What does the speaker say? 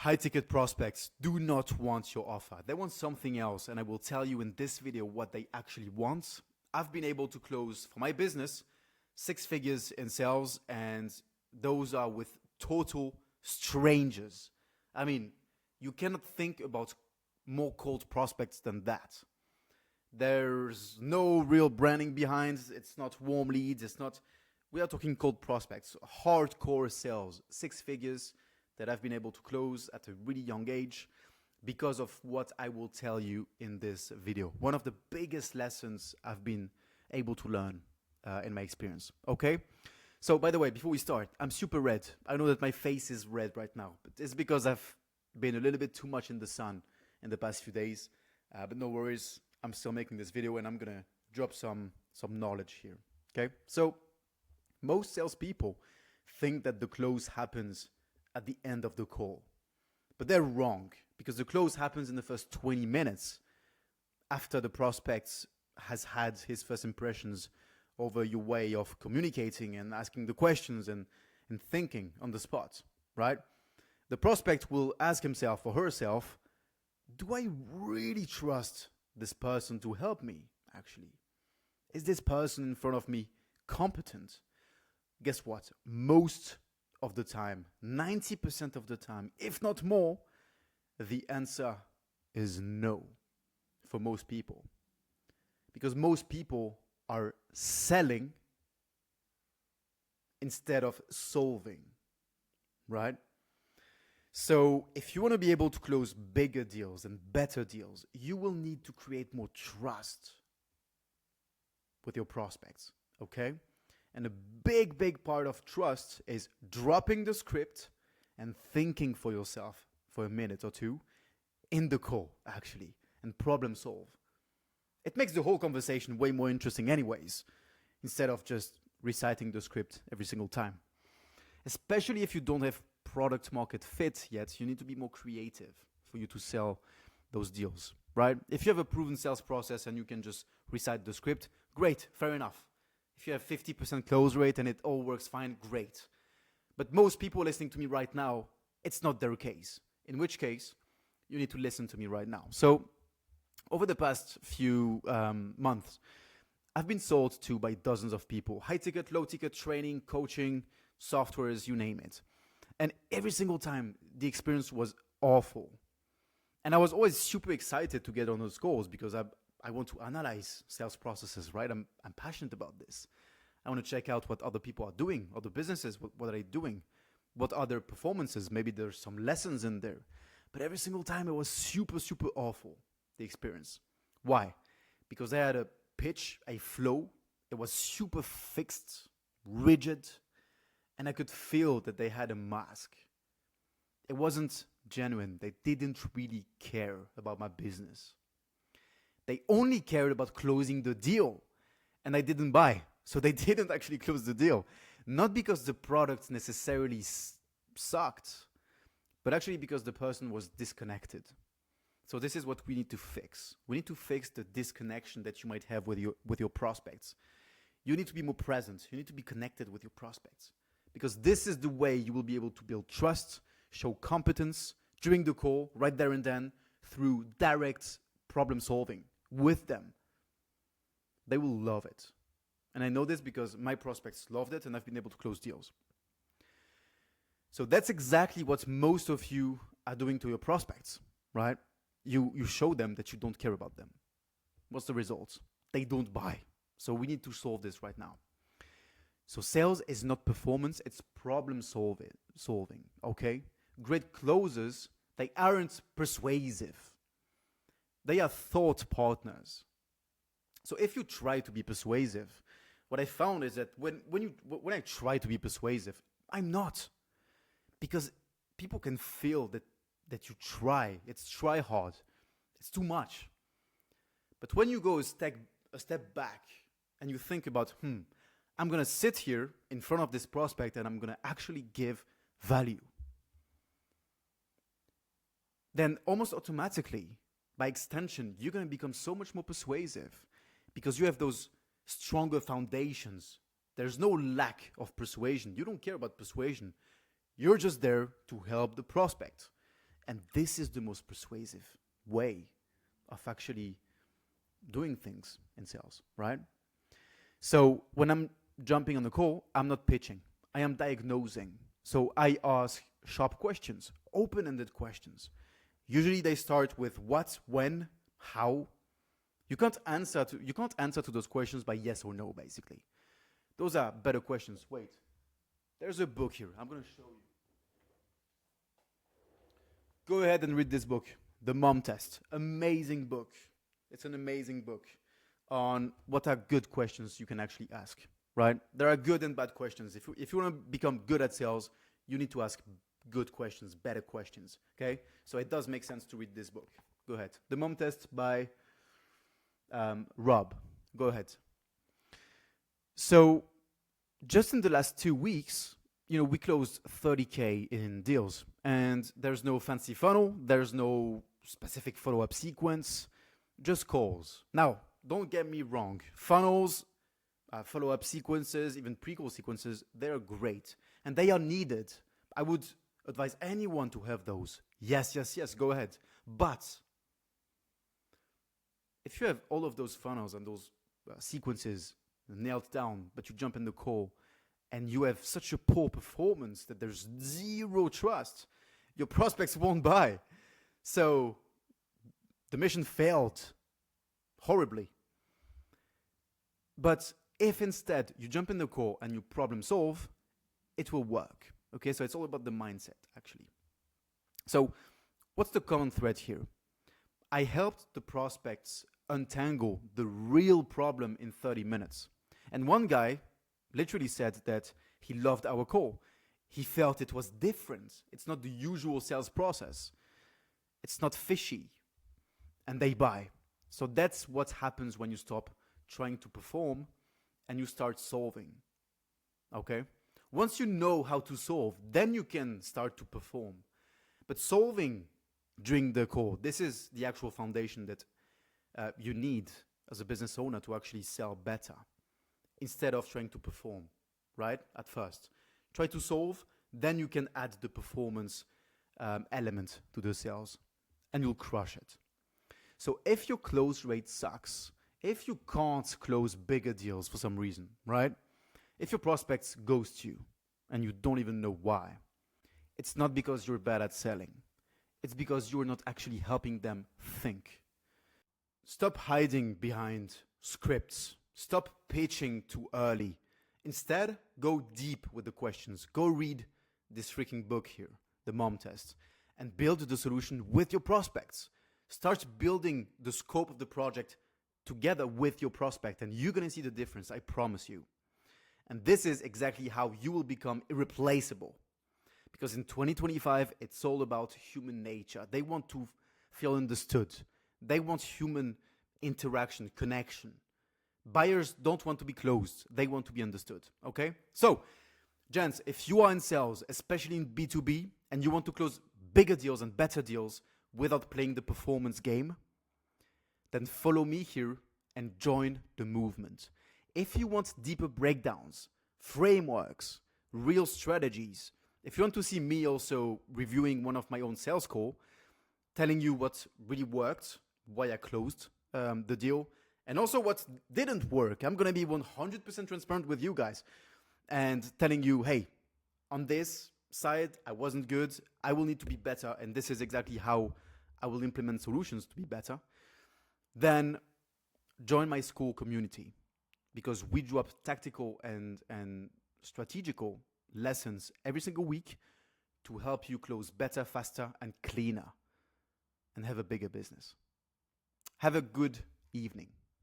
High-ticket prospects do not want your offer. They want something else, and I will tell you in this video what they actually want. I've been able to close for my business 6 figures in sales, and those are with total strangers. I mean, you cannot think about more cold prospects than that. There's no real branding behind. It's not warm leads. We are talking cold prospects, hardcore sales, 6 figures that I've been able to close at a really young age because of what I will tell you in this video. One of the biggest lessons I've been able to learn in my experience, okay? So by the way, before we start, I'm super red. I know that my face is red right now, but it's because I've been a little bit too much in the sun in the past few days, but no worries. I'm still making this video and I'm gonna drop some knowledge here, okay? So most salespeople think that the close happens at the end of the call, but they're wrong because the close happens in the first 20 minutes after the prospect has had his first impressions over your way of communicating and asking the questions and thinking on the spot, right? The prospect will ask himself or herself, do I really trust this person to help me, actually? Is this person in front of me competent? Guess what? Most of the time, 90% of the time, if not more, the answer is no for most people. Because most people are selling instead of solving, right? So if you want to be able to close bigger deals and better deals, you will need to create more trust with your prospects, okay? And a big part of trust is dropping the script and thinking for yourself for a minute or two in the call, actually, and problem solve. It makes the whole conversation way more interesting anyways, instead of just reciting the script every single time. Especially if you don't have product market fit yet, you need to be more creative for you to sell those deals, right? If you have a proven sales process and you can just recite the script, great, fair enough. If you have 50% close rate and it all works fine, great. But most people listening to me right now, it's not their case. In which case, you need to listen to me right now. So over the past few months, I've been sold to by dozens of people. High ticket, low ticket, training, coaching, softwares, you name it. And every single time, the experience was awful. And I was always super excited to get on those calls because I want to analyze sales processes, right? I'm passionate about this. I want to check out what other people are doing, other businesses, what are they doing? What are their performances? Maybe there's some lessons in there. But every single time it was super awful, the experience. Why? Because I had a pitch, a flow. It was super fixed, rigid, and I could feel that they had a mask. It wasn't genuine. They didn't really care about my business. They only cared about closing the deal, and I didn't buy. So they didn't actually close the deal. Not because the product necessarily sucked, but actually because the person was disconnected. So this is what we need to fix. We need to fix the disconnection that you might have with your prospects. You need to be more present. You need to be connected with your prospects. Because this is the way you will be able to build trust, show competence during the call, right there and then, through direct problem solving with them. They will love it. And I know this because my prospects loved it and I've been able to close deals. So that's exactly what most of you are doing to your prospects, right? You show them that you don't care about them. What's the result? They don't buy. So we need to solve this right now. So sales is not performance, it's problem solving, okay? Great closers, they aren't persuasive. They are thought partners. So if you try to be persuasive, what I found is that when I try to be persuasive, I'm not. Because people can feel that you try. It's try hard. It's too much. But when you go a step back and you think about, I'm going to sit here in front of this prospect and I'm going to actually give value, then almost automatically, by extension, you're going to become so much more persuasive because you have those stronger foundations. There's no lack of persuasion. You don't care about persuasion. You're just there to help the prospect. And this is the most persuasive way of actually doing things in sales, right? So when I'm jumping on the call, I'm not pitching. I am diagnosing. So I ask sharp questions, open-ended questions. Usually they start with what, when, how. You can't answer to those questions by yes or no, basically. Those are better questions. Wait, there's a book here. I'm going to show you. Go ahead and read this book, The Mom Test. Amazing book. It's an amazing book on what are good questions you can actually ask, right? There are good and bad questions. If you want to become good at sales, you need to ask good questions, better questions, okay? So it does make sense to read this book. Go ahead. The Mom Test by Rob. Go ahead. So just in the last 2 weeks, we closed 30K in deals, and there's no fancy funnel, there's no specific follow-up sequence, just calls. Now, don't get me wrong, funnels, follow-up sequences, even pre-call sequences, they're great, and they are needed. I would advise anyone to have those. Yes, go ahead. But if you have all of those funnels and those sequences nailed down, but you jump in the call, and you have such a poor performance that there's zero trust, your prospects won't buy. So the mission failed horribly. But if instead you jump in the call and you problem solve, it will work. Okay, so it's all about the mindset, actually. So what's the common thread here? I helped the prospects untangle the real problem in 30 minutes. And one guy literally said that he loved our call. He felt it was different. It's not the usual sales process. It's not fishy. And they buy. So that's what happens when you stop trying to perform and you start solving. Okay? Once you know how to solve, then you can start to perform. But solving during the call, this is the actual foundation that you need as a business owner to actually sell better, instead of trying to perform, right? At first. Try to solve, then you can add the performance element to the sales, and you'll crush it. So if your close rate sucks, if you can't close bigger deals for some reason, right? If your prospects ghost you, and you don't even know why, it's not because you're bad at selling. It's because you're not actually helping them think. Stop hiding behind scripts. Stop pitching too early. Instead, go deep with the questions. Go read this freaking book here, The Mom Test, and build the solution with your prospects. Start building the scope of the project together with your prospect, and you're going to see the difference, I promise you. And this is exactly how you will become irreplaceable. Because in 2025, it's all about human nature. They want to feel understood. They want human interaction, connection. Buyers don't want to be closed. They want to be understood, okay? So, gents, if you are in sales, especially in B2B, and you want to close bigger deals and better deals without playing the performance game, then follow me here and join the movement. If you want deeper breakdowns, frameworks, real strategies, if you want to see me also reviewing one of my own sales calls, telling you what really worked, why I closed the deal, and also what didn't work, I'm going to be 100% transparent with you guys and telling you, hey, on this side, I wasn't good. I will need to be better. And this is exactly how I will implement solutions to be better. Then join my school community, because we drop tactical and strategical lessons every single week to help you close better, faster, and cleaner and have a bigger business. Have a good evening.